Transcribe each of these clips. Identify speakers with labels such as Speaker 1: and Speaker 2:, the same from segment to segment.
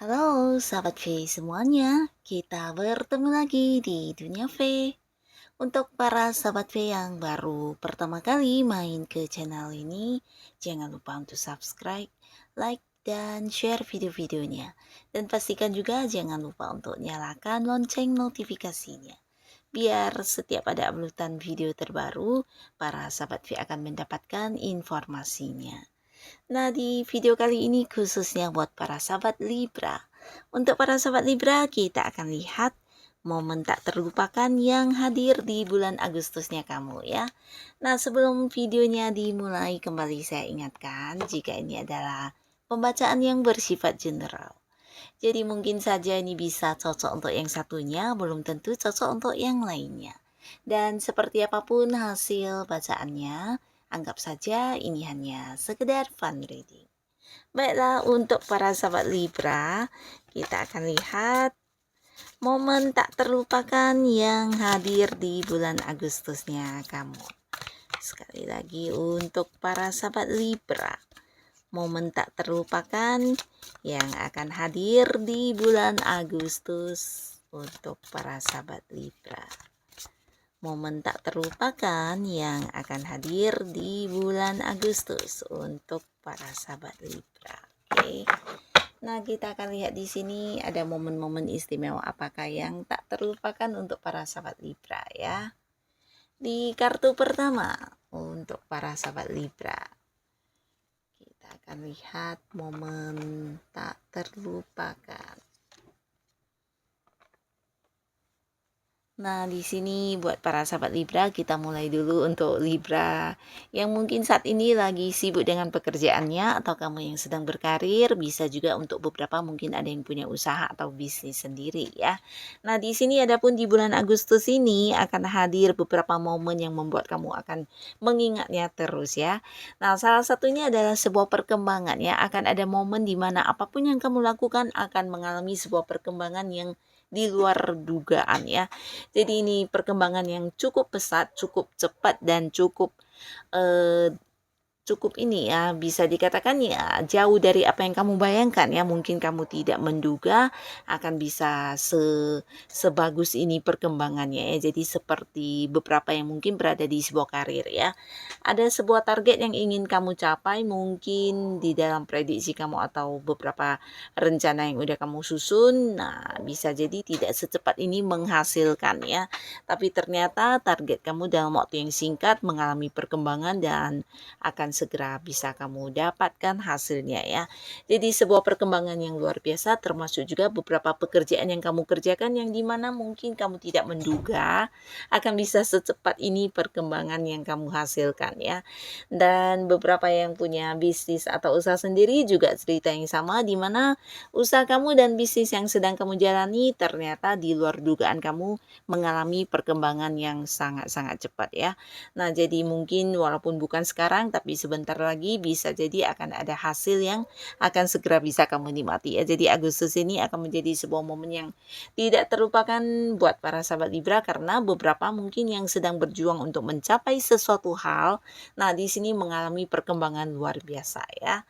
Speaker 1: Halo sahabat V semuanya, kita bertemu lagi di Dunia V. Untuk para sahabat V yang baru pertama kali main ke channel ini, jangan lupa untuk subscribe, like, dan share video-videonya. Dan pastikan juga jangan lupa untuk nyalakan lonceng notifikasinya. Biar setiap ada uploadan video terbaru, para sahabat V akan mendapatkan informasinya. Nah, di video kali ini khususnya buat para sahabat Libra. Untuk para sahabat Libra, kita akan lihat momen tak terlupakan yang hadir di bulan Agustusnya kamu ya. Nah, sebelum videonya dimulai, kembali saya ingatkan jika ini adalah pembacaan yang bersifat general. Jadi mungkin saja ini bisa cocok untuk yang satunya, belum tentu cocok untuk yang lainnya. Dan seperti apapun hasil bacaannya, anggap saja ini hanya sekedar fun reading. Baiklah, untuk para sahabat Libra, kita akan lihat momen tak terlupakan yang hadir di bulan Agustusnya kamu. Sekali lagi untuk para sahabat Libra, momen tak terlupakan yang akan hadir di bulan Agustus untuk para sahabat Libra. Momen tak terlupakan yang akan hadir di bulan Agustus untuk para sahabat Libra. Oke. Nah, kita akan lihat di sini ada momen-momen istimewa apakah yang tak terlupakan untuk para sahabat Libra ya. Di kartu pertama untuk para sahabat Libra, kita akan lihat momen tak terlupakan. Nah, di sini buat para sahabat Libra, kita mulai dulu untuk Libra yang mungkin saat ini lagi sibuk dengan pekerjaannya atau kamu yang sedang berkarir, bisa juga untuk beberapa mungkin ada yang punya usaha atau bisnis sendiri ya. Nah, di sini adapun di bulan Agustus ini akan hadir beberapa momen yang membuat kamu akan mengingatnya terus ya. Nah, salah satunya adalah sebuah perkembangan ya, akan ada momen di mana apapun yang kamu lakukan akan mengalami sebuah perkembangan yang di luar dugaan ya. Jadi ini perkembangan yang cukup pesat, cukup cepat dan cukup ini ya, bisa dikatakan ya jauh dari apa yang kamu bayangkan ya. Mungkin kamu tidak menduga akan bisa sebagus ini perkembangannya ya. Jadi seperti beberapa yang mungkin berada di sebuah karir ya. Ada sebuah target yang ingin kamu capai mungkin di dalam prediksi kamu atau beberapa rencana yang udah kamu susun. Nah, bisa jadi tidak secepat ini menghasilkan ya. Tapi ternyata target kamu dalam waktu yang singkat mengalami perkembangan dan akan segera bisa kamu dapatkan hasilnya ya. Jadi sebuah perkembangan yang luar biasa, termasuk juga beberapa pekerjaan yang kamu kerjakan yang dimana mungkin kamu tidak menduga akan bisa secepat ini perkembangan yang kamu hasilkan ya. Dan beberapa yang punya bisnis atau usaha sendiri juga cerita yang sama, dimana usaha kamu dan bisnis yang sedang kamu jalani ternyata di luar dugaan kamu mengalami perkembangan yang sangat-sangat cepat ya. Nah, jadi mungkin walaupun bukan sekarang tapi sebentar lagi bisa jadi akan ada hasil yang akan segera bisa kamu nikmati ya. Jadi Agustus ini akan menjadi sebuah momen yang tidak terlupakan buat para sahabat Libra karena beberapa mungkin yang sedang berjuang untuk mencapai sesuatu hal. Nah, di sini mengalami perkembangan luar biasa ya.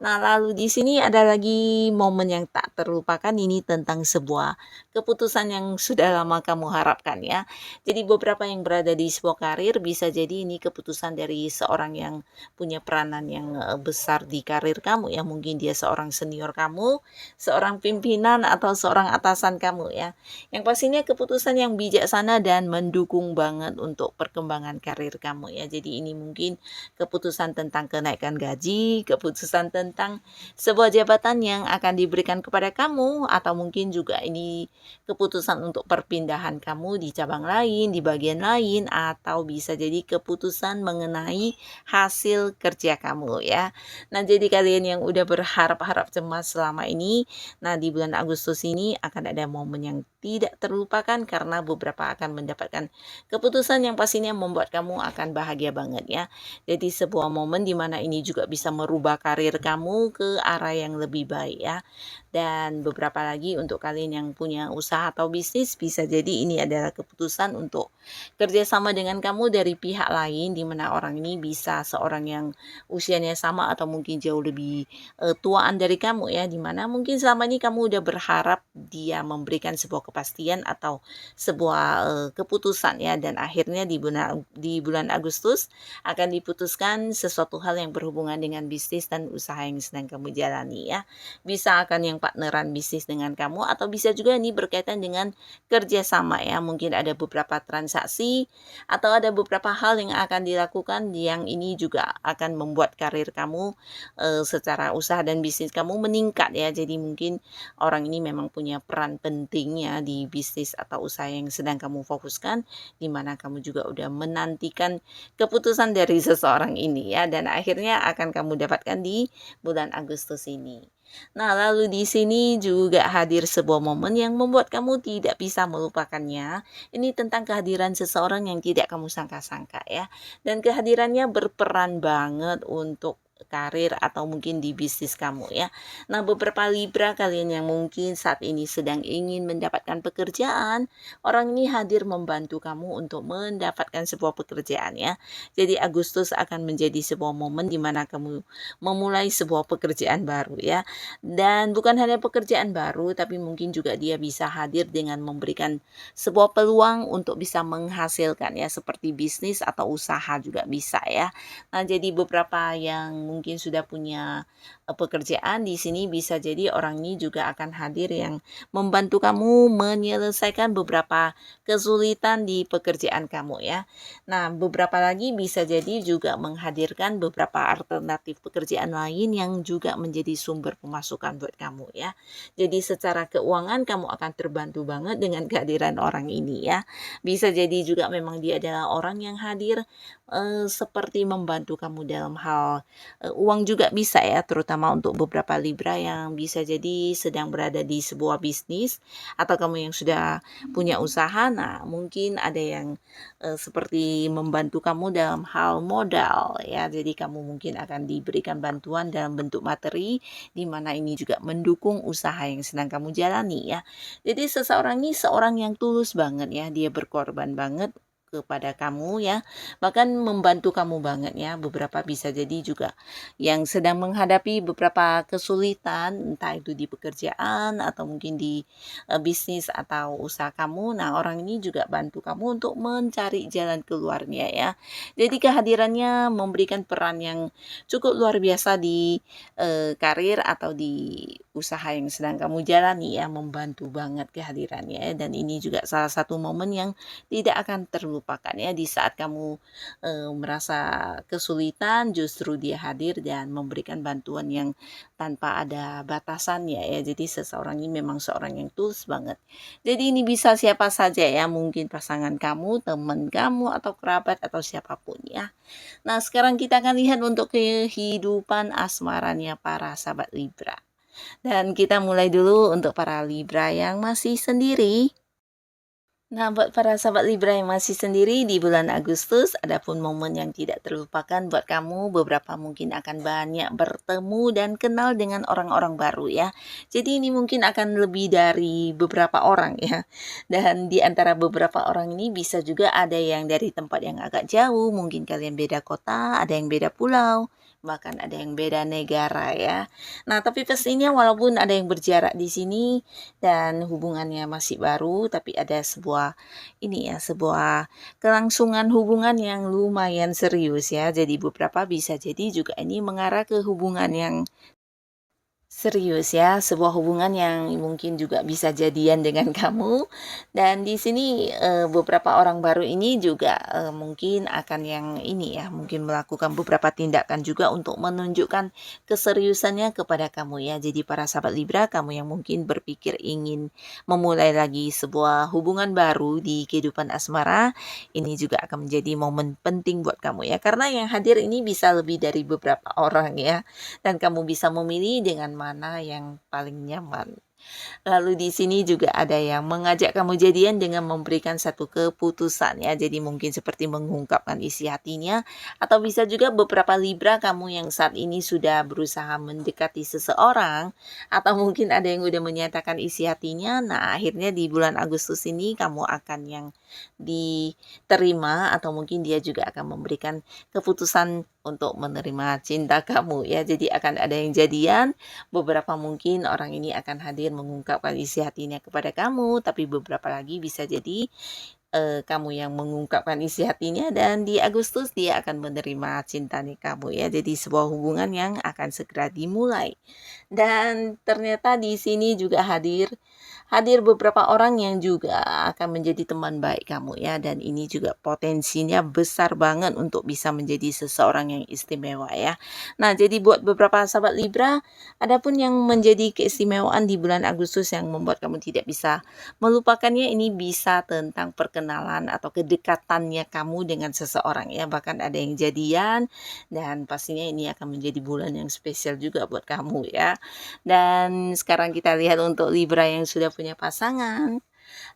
Speaker 1: Nah, lalu di sini ada lagi momen yang tak terlupakan, ini tentang sebuah keputusan yang sudah lama kamu harapkan ya. Jadi beberapa yang berada di sebuah karir bisa jadi ini keputusan dari seorang yang punya peranan yang besar di karir kamu ya. Mungkin dia seorang senior kamu, seorang pimpinan atau seorang atasan kamu ya. Yang pastinya keputusan yang bijaksana dan mendukung banget untuk perkembangan karir kamu ya. Jadi ini mungkin keputusan tentang kenaikan gaji, keputusan tentang sebuah jabatan yang akan diberikan kepada kamu, atau mungkin juga ini keputusan untuk perpindahan kamu di cabang lain, di bagian lain, atau bisa jadi keputusan mengenai hasil hasil kerja kamu ya. Nah, jadi kalian yang udah berharap-harap cemas selama ini, nah di bulan Agustus ini akan ada momen yang tidak terlupakan karena beberapa akan mendapatkan keputusan yang pastinya membuat kamu akan bahagia banget ya. Jadi sebuah momen di mana ini juga bisa merubah karir kamu ke arah yang lebih baik ya. Dan beberapa lagi untuk kalian yang punya usaha atau bisnis, bisa jadi ini adalah keputusan untuk kerjasama dengan kamu dari pihak lain, di mana orang ini bisa seorang yang usianya sama atau mungkin jauh lebih tuaan dari kamu ya, di mana mungkin selama ini kamu udah berharap dia memberikan sebuah kepastian atau sebuah keputusan ya, dan akhirnya di bulan Agustus akan diputuskan sesuatu hal yang berhubungan dengan bisnis dan usaha yang sedang kamu jalani ya. Bisa akan yang partneran bisnis dengan kamu, atau bisa juga ini berkaitan dengan kerjasama ya. Mungkin ada beberapa transaksi atau ada beberapa hal yang akan dilakukan yang ini juga akan membuat karir kamu secara usaha dan bisnis kamu meningkat ya. Jadi mungkin orang ini memang punya peran penting ya di bisnis atau usaha yang sedang kamu fokuskan, di mana kamu juga udah menantikan keputusan dari seseorang ini ya, dan akhirnya akan kamu dapatkan di bulan Agustus ini. Nah, lalu di sini juga hadir sebuah momen yang membuat kamu tidak bisa melupakannya. Ini tentang kehadiran seseorang yang tidak kamu sangka-sangka ya. Dan kehadirannya berperan banget untuk karir atau mungkin di bisnis kamu ya. Nah, beberapa Libra kalian yang mungkin saat ini sedang ingin mendapatkan pekerjaan, orang ini hadir membantu kamu untuk mendapatkan sebuah pekerjaan ya. Jadi Agustus akan menjadi sebuah momen di mana kamu memulai sebuah pekerjaan baru ya. Dan bukan hanya pekerjaan baru, tapi mungkin juga dia bisa hadir dengan memberikan sebuah peluang untuk bisa menghasilkan ya, seperti bisnis atau usaha juga bisa ya. Nah, jadi beberapa yang mungkin sudah punya pekerjaan di sini, bisa jadi orang ini juga akan hadir yang membantu kamu menyelesaikan beberapa kesulitan di pekerjaan kamu ya. Nah, beberapa lagi bisa jadi juga menghadirkan beberapa alternatif pekerjaan lain yang juga menjadi sumber pemasukan buat kamu ya. Jadi secara keuangan kamu akan terbantu banget dengan kehadiran orang ini ya. Bisa jadi juga memang dia adalah orang yang hadir seperti membantu kamu dalam hal uang juga bisa ya, terutama untuk beberapa Libra yang bisa jadi sedang berada di sebuah bisnis atau kamu yang sudah punya usaha. Nah, mungkin ada yang seperti membantu kamu dalam hal modal ya. Jadi kamu mungkin akan diberikan bantuan dalam bentuk materi, di mana ini juga mendukung usaha yang sedang kamu jalani ya. Jadi seseorang ini seorang yang tulus banget ya, dia berkorban banget kepada kamu ya, bahkan membantu kamu banget ya. Beberapa bisa jadi juga yang sedang menghadapi beberapa kesulitan, entah itu di pekerjaan atau mungkin di bisnis atau usaha kamu. Nah, orang ini juga bantu kamu untuk mencari jalan keluarnya ya. Jadi kehadirannya memberikan peran yang cukup luar biasa di karir atau di usaha yang sedang kamu jalani ya, membantu banget kehadirannya ya. Dan ini juga salah satu momen yang tidak akan terlupakan ya, di saat kamu merasa kesulitan, justru dia hadir dan memberikan bantuan yang tanpa ada batasannya ya. Jadi seseorang ini memang seorang yang tulus banget. Jadi ini bisa siapa saja ya, mungkin pasangan kamu, teman kamu, atau kerabat, atau siapapun ya. Nah, sekarang kita akan lihat untuk kehidupan asmaranya para sahabat Libra. Dan kita mulai dulu untuk para Libra yang masih sendiri. Nah, buat para sahabat Libra yang masih sendiri di bulan Agustus, ada pun momen yang tidak terlupakan buat kamu. Beberapa mungkin akan banyak bertemu dan kenal dengan orang-orang baru ya. Jadi ini mungkin akan lebih dari beberapa orang ya. Dan di antara beberapa orang ini bisa juga ada yang dari tempat yang agak jauh, mungkin kalian beda kota, ada yang beda pulau, bahkan ada yang beda negara ya. Nah, tapi pastinya walaupun ada yang berjarak di sini dan hubungannya masih baru, tapi ada sebuah kelangsungan hubungan yang lumayan serius ya. Jadi beberapa bisa jadi juga ini mengarah ke hubungan yang Serius ya, sebuah hubungan yang mungkin juga bisa jadian dengan kamu dan di sini, beberapa orang baru ini juga, mungkin akan yang ini ya, mungkin melakukan beberapa tindakan juga untuk menunjukkan keseriusannya kepada kamu ya. Jadi para sahabat Libra, kamu yang mungkin berpikir ingin memulai lagi sebuah hubungan baru di kehidupan asmara, ini juga akan menjadi momen penting buat kamu ya. Karena yang hadir ini bisa lebih dari beberapa orang ya. Dan kamu bisa memilih dengan mana yang paling nyaman. Lalu di sini juga ada yang mengajak kamu jadian dengan memberikan satu keputusan ya. Jadi mungkin seperti mengungkapkan isi hatinya atau bisa juga beberapa Libra kamu yang saat ini sudah berusaha mendekati seseorang atau mungkin ada yang udah menyatakan isi hatinya. Nah, akhirnya di bulan Agustus ini kamu akan yang diterima atau mungkin dia juga akan memberikan keputusan untuk menerima cinta kamu ya. Jadi akan ada yang jadian, beberapa mungkin orang ini akan hadir mengungkapkan isi hatinya kepada kamu, tapi beberapa lagi bisa jadi kamu yang mengungkapkan isi hatinya dan di Agustus dia akan menerima cinta nih kamu ya. Jadi sebuah hubungan yang akan segera dimulai. Dan ternyata di sini juga hadir hadir beberapa orang yang juga akan menjadi teman baik kamu ya dan ini juga potensinya besar banget untuk bisa menjadi seseorang yang istimewa ya. Nah, jadi buat beberapa sahabat Libra, adapun yang menjadi keistimewaan di bulan Agustus yang membuat kamu tidak bisa melupakannya ini bisa tentang perkenalan atau kedekatannya kamu dengan seseorang ya. Bahkan ada yang jadian dan pastinya ini akan menjadi bulan yang spesial juga buat kamu ya. Dan sekarang kita lihat untuk Libra yang sudah punya pasangan.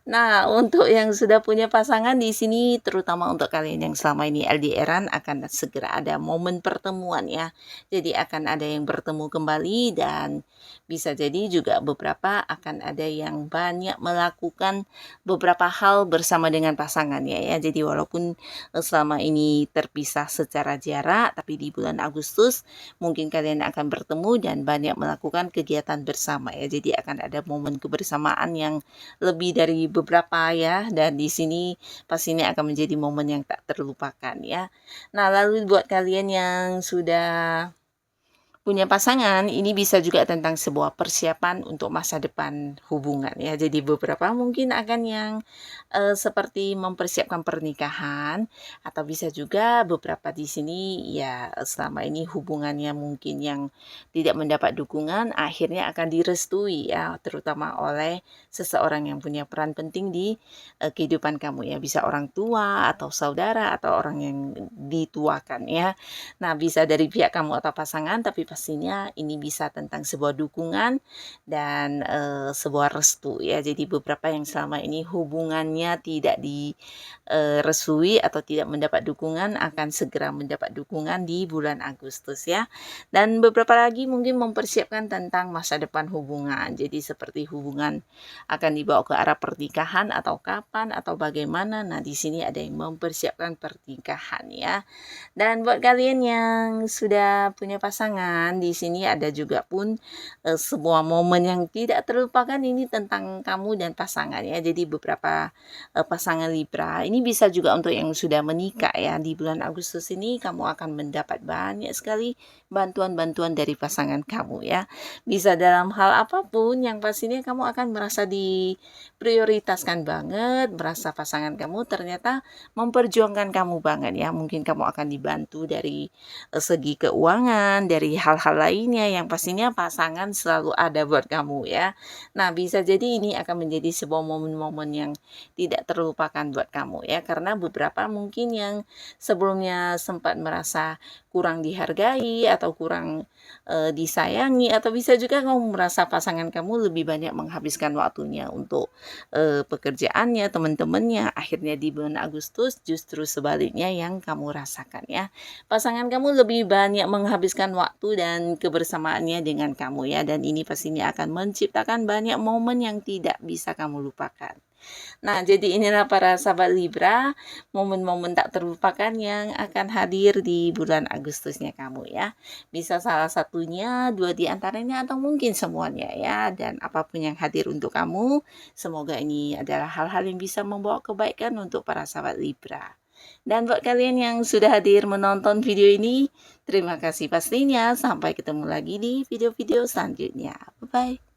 Speaker 1: Nah, untuk yang sudah punya pasangan di sini, terutama untuk kalian yang selama ini LDR-an, akan segera ada momen pertemuan ya. Jadi akan ada yang bertemu kembali dan bisa jadi juga beberapa akan ada yang banyak melakukan beberapa hal bersama dengan pasangannya ya. Jadi walaupun selama ini terpisah secara jarak, tapi di bulan Agustus mungkin kalian akan bertemu dan banyak melakukan kegiatan bersama ya. Jadi akan ada momen kebersamaan yang lebih dari beberapa ya dan di sini pastinya akan menjadi momen yang tak terlupakan ya. Nah, lalu buat kalian yang sudah punya pasangan, ini bisa juga tentang sebuah persiapan untuk masa depan hubungan ya. Jadi beberapa mungkin akan yang seperti mempersiapkan pernikahan atau bisa juga beberapa di sini ya selama ini hubungannya mungkin yang tidak mendapat dukungan akhirnya akan direstui ya, terutama oleh seseorang yang punya peran penting di kehidupan kamu ya. Bisa orang tua atau saudara atau orang yang dituakan ya. Nah, bisa dari pihak kamu atau pasangan, tapi pastinya ini bisa tentang sebuah dukungan dan sebuah restu ya. Jadi beberapa yang selama ini hubungannya tidak direstui atau tidak mendapat dukungan akan segera mendapat dukungan di bulan Agustus ya. Dan beberapa lagi mungkin mempersiapkan tentang masa depan hubungan. Jadi seperti hubungan akan dibawa ke arah pernikahan atau kapan atau bagaimana. Nah, di sini ada yang mempersiapkan pernikahan ya. Dan buat kalian yang sudah punya pasangan, di sini ada juga pun sebuah momen yang tidak terlupakan ini tentang kamu dan pasangan ya. Jadi beberapa pasangan Libra, ini bisa juga untuk yang sudah menikah ya. Di bulan Agustus ini kamu akan mendapat banyak sekali bantuan-bantuan dari pasangan kamu ya. Bisa dalam hal apapun yang pastinya kamu akan merasa diprioritaskan banget, merasa pasangan kamu ternyata memperjuangkan kamu banget ya. Mungkin kamu akan dibantu dari segi keuangan, dari hal-hal lainnya yang pastinya pasangan selalu ada buat kamu ya. Nah, bisa jadi ini akan menjadi sebuah momen-momen yang tidak terlupakan buat kamu ya. Karena beberapa mungkin yang sebelumnya sempat merasa kurang dihargai atau kurang disayangi atau bisa juga kamu merasa pasangan kamu lebih banyak menghabiskan waktunya untuk pekerjaannya, teman-temannya. Akhirnya di bulan Agustus justru sebaliknya yang kamu rasakan ya. Pasangan kamu lebih banyak menghabiskan waktu dan kebersamaannya dengan kamu ya. Dan ini pastinya akan menciptakan banyak momen yang tidak bisa kamu lupakan. Nah, jadi inilah para sahabat Libra, momen-momen tak terlupakan yang akan hadir di bulan Agustusnya kamu ya. Bisa salah satunya, dua di antaranya, atau mungkin semuanya ya. Dan apapun yang hadir untuk kamu, semoga ini adalah hal-hal yang bisa membawa kebaikan untuk para sahabat Libra. Dan buat kalian yang sudah hadir menonton video ini, terima kasih pastinya. Sampai ketemu lagi di video-video selanjutnya. Bye-bye.